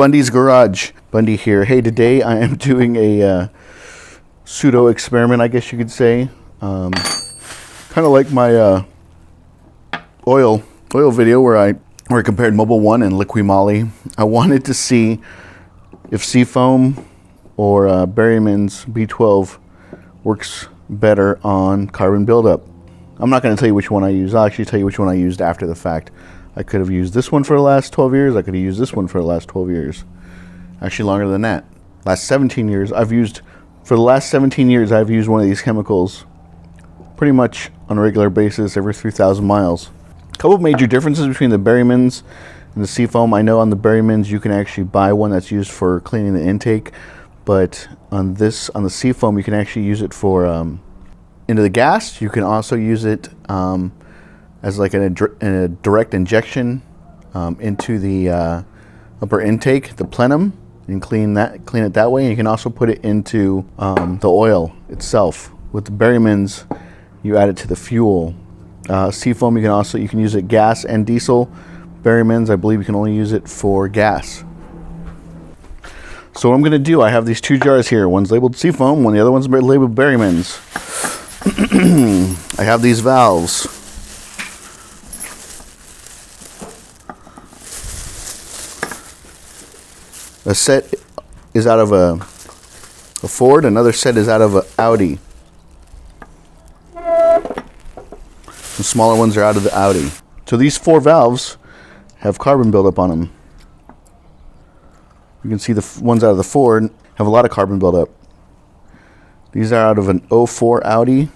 Bundy's Garage. Bundy here. Hey, today I am doing a pseudo experiment, I guess you could say. Kind of like my oil video where I compared Mobil 1 and Liqui Moly. I wanted to see if Seafoam or Berrymans B-12 works better on carbon buildup. I'm not going to tell you which one I used. I'll actually tell you which one I used after the fact. I could have used this one for the last 12 years. I could have used this one for the last 12 years. Actually longer than that. Last 17 years, I've used one of these chemicals pretty much on a regular basis every 3,000 miles. A couple of major differences between the Berrymans and the Seafoam. I know on the Berrymans you can actually buy one that's used for cleaning the intake, but on the Seafoam you can actually use it for into the gas. You can also use it as like a direct injection into the upper intake, the plenum, and clean it that way. And you can also put it into the oil itself. With the Berrymans, you add it to the fuel. Seafoam, you can use it gas and diesel. Berrymans, I believe you can only use it for gas. So what I'm going to do, I have these two jars here. One's labeled Seafoam, the other one's labeled Berrymans. I have these valves. A set is out of a Ford, another set is out of an Audi. The smaller ones are out of the Audi. So these four valves have carbon buildup on them. You can see the ones out of the Ford have a lot of carbon buildup. These are out of an 04 Audi,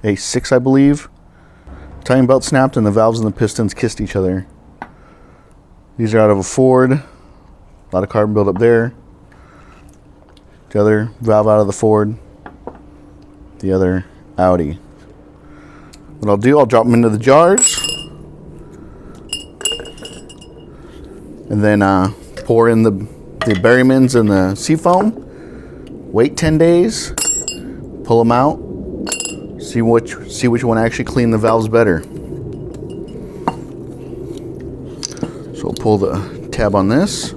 A6 I believe. Timing belt snapped and the valves and the pistons kissed each other. These are out of a Ford. A lot of carbon buildup there. The other valve out of the Ford. The other Audi. What I'll do, I'll drop them into the jars. And then pour in the Berrymans and the Seafoam. Wait 10 days. Pull them out. See which one actually cleaned the valves better. So we'll pull the tab on this.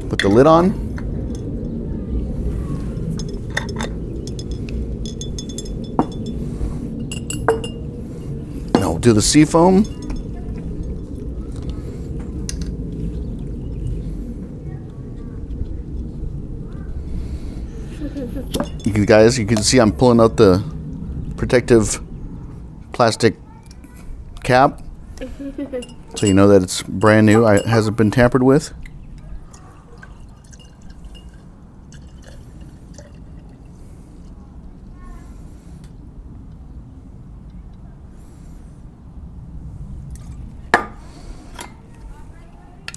Put the lid on. Now we'll do the Seafoam. You can see I'm pulling out the protective plastic cap. So you know that it's brand new. It hasn't been tampered with.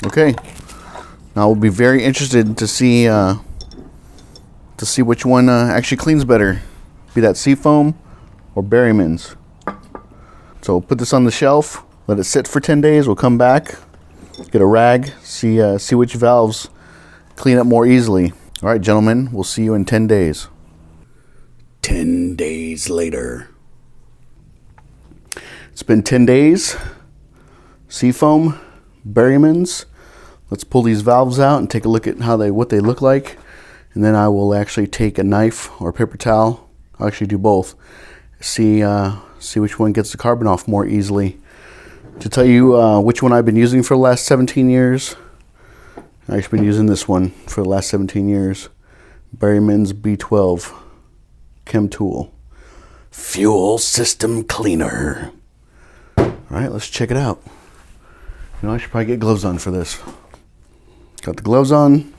Okay, now we'll be very interested to see which one actually cleans better, be that Seafoam or Berrymans. So we'll put this on the shelf, let it sit for 10 days. We'll come back, get a rag, see which valves clean up more easily. All right, gentlemen, we'll see you in 10 days. 10 days later. It's been 10 days. Seafoam, Berrymans. Let's pull these valves out and take a look at what they look like. And then I will actually take a knife or a paper towel. I'll actually do both. See which one gets the carbon off more easily. To tell you which one I've been using for the last 17 years, I've actually been using this one for the last 17 years. Berrymans B-12 Chem Tool Fuel System Cleaner. All right, let's check it out. I should probably get gloves on for this. Got the gloves on.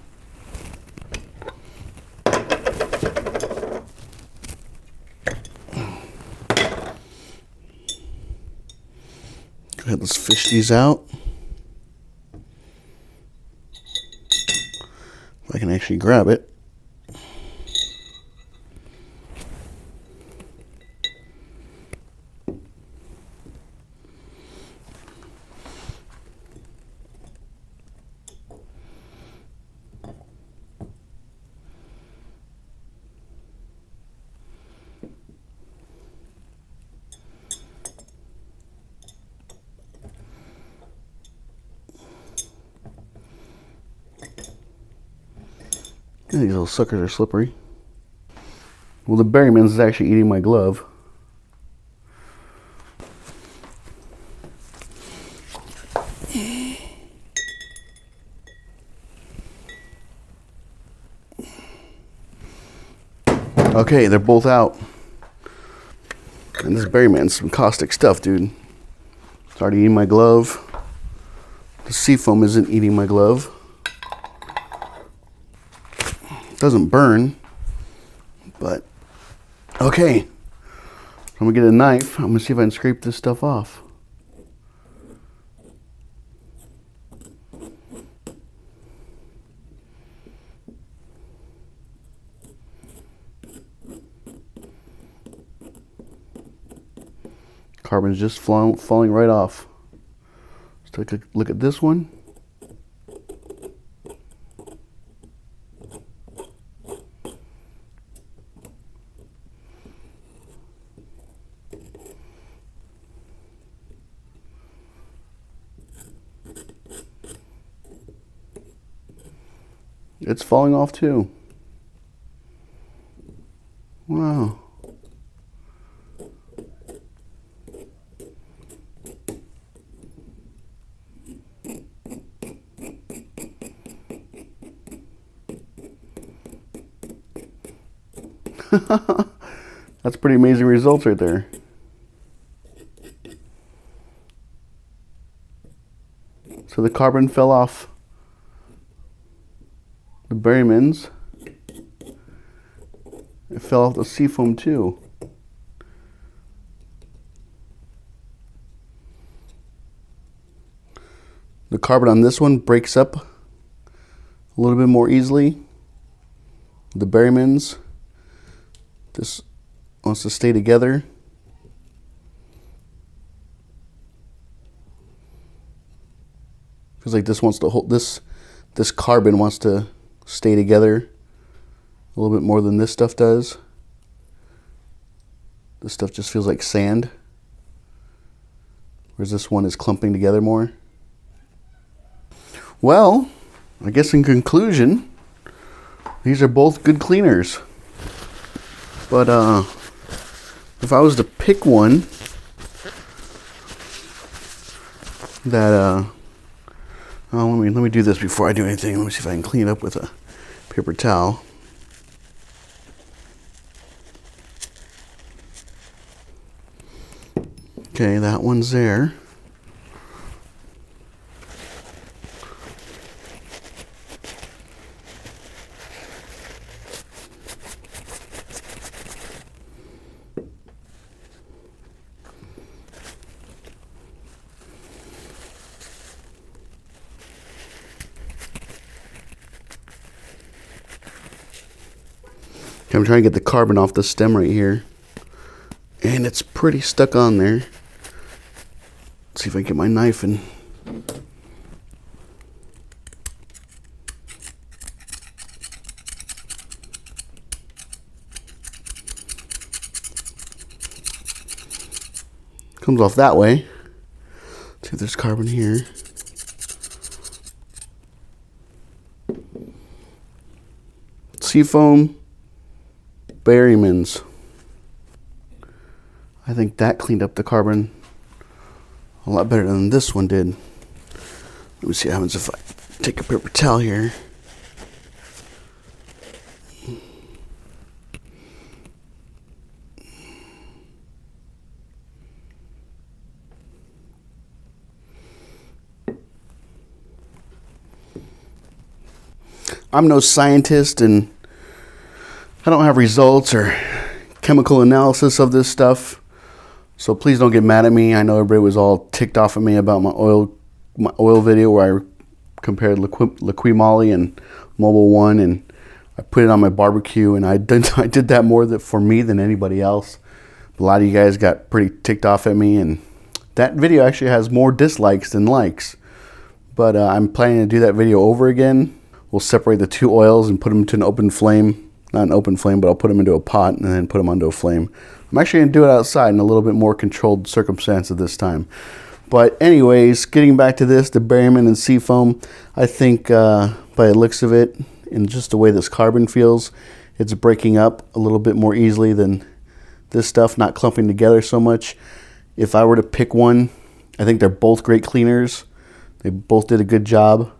Go ahead, let's fish these out. If I can actually grab it. These little suckers are slippery. Well, the Berrymans is actually eating my glove. Okay, they're both out. And this Berryman's some caustic stuff, dude. It's already eating my glove. The Seafoam isn't eating my glove. It doesn't burn, but okay. I'm gonna get a knife. I'm gonna see if I can scrape this stuff off. Carbon's just falling right off. Let's take a look at this one. It's falling off too. Wow. That's pretty amazing results right there. So the carbon fell off the Berrymans. It fell off the Seafoam too. The carbon on this one breaks up a little bit more easily. The Berrymans, this wants to stay together. Feels like this wants to hold this carbon wants to stay together a little bit more than this stuff does. This stuff just feels like sand, whereas this one is clumping together more. Well, I guess in conclusion, these are both good cleaners. But if I was to pick one that let me do this before I do anything. Let me see if I can clean it up with a paper towel. Okay, that one's there. I'm trying to get the carbon off the stem right here, and it's pretty stuck on there. Let's see if I can get my knife and comes off that way. Let's see if there's carbon here. Seafoam, Berrymans. I think that cleaned up the carbon a lot better than this one did. Let me see what happens if I take a paper towel here. I'm no scientist and I don't have results or chemical analysis of this stuff, so please don't get mad at me. I know everybody was all ticked off at me about my oil video where I compared Liqui Moly and Mobile One, and I put it on my barbecue, and I did that more for me than anybody else. A lot of you guys got pretty ticked off at me, and that video actually has more dislikes than likes. But I'm planning to do that video over again. We'll separate the two oils and put them to an open flame. Not an open flame, but I'll put them into a pot and then put them onto a flame. I'm actually going to do it outside in a little bit more controlled circumstances this time. But anyways, getting back to this, the Berryman and Seafoam, I think by the looks of it, and just the way this carbon feels. It's breaking up a little bit more easily than this stuff, not clumping together so much. If I were to pick one, I think they're both great cleaners. They both did a good job.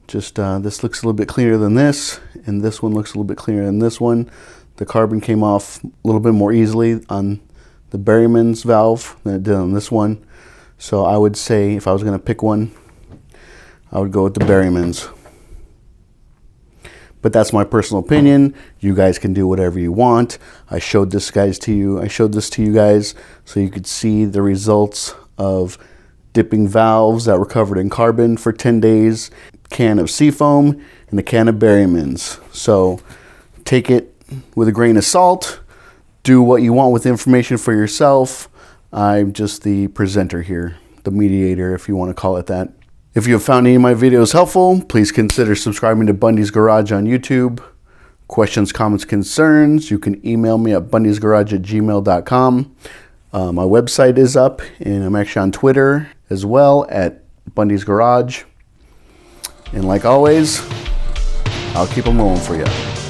Just this looks a little bit cleaner than this, and this one looks a little bit cleaner than this one. The carbon came off a little bit more easily on the Berrymans valve than it did on this one. So I would say if I was going to pick one, I would go with the Berrymans. But that's my personal opinion. You guys can do whatever you want. I showed this to you guys so you could see the results of dipping valves that were covered in carbon for 10 days, can of Seafoam, and a can of Berrymans. So take it with a grain of salt. Do what you want with the information for yourself. I'm just the presenter here, the mediator, if you want to call it that. If you have found any of my videos helpful, please consider subscribing to BundysGarage on YouTube. Questions, comments, concerns, you can email me at bundysgarage@gmail.com. My website is up, and I'm actually on Twitter as well at BundysGarage. And like always, I'll keep them rolling for you.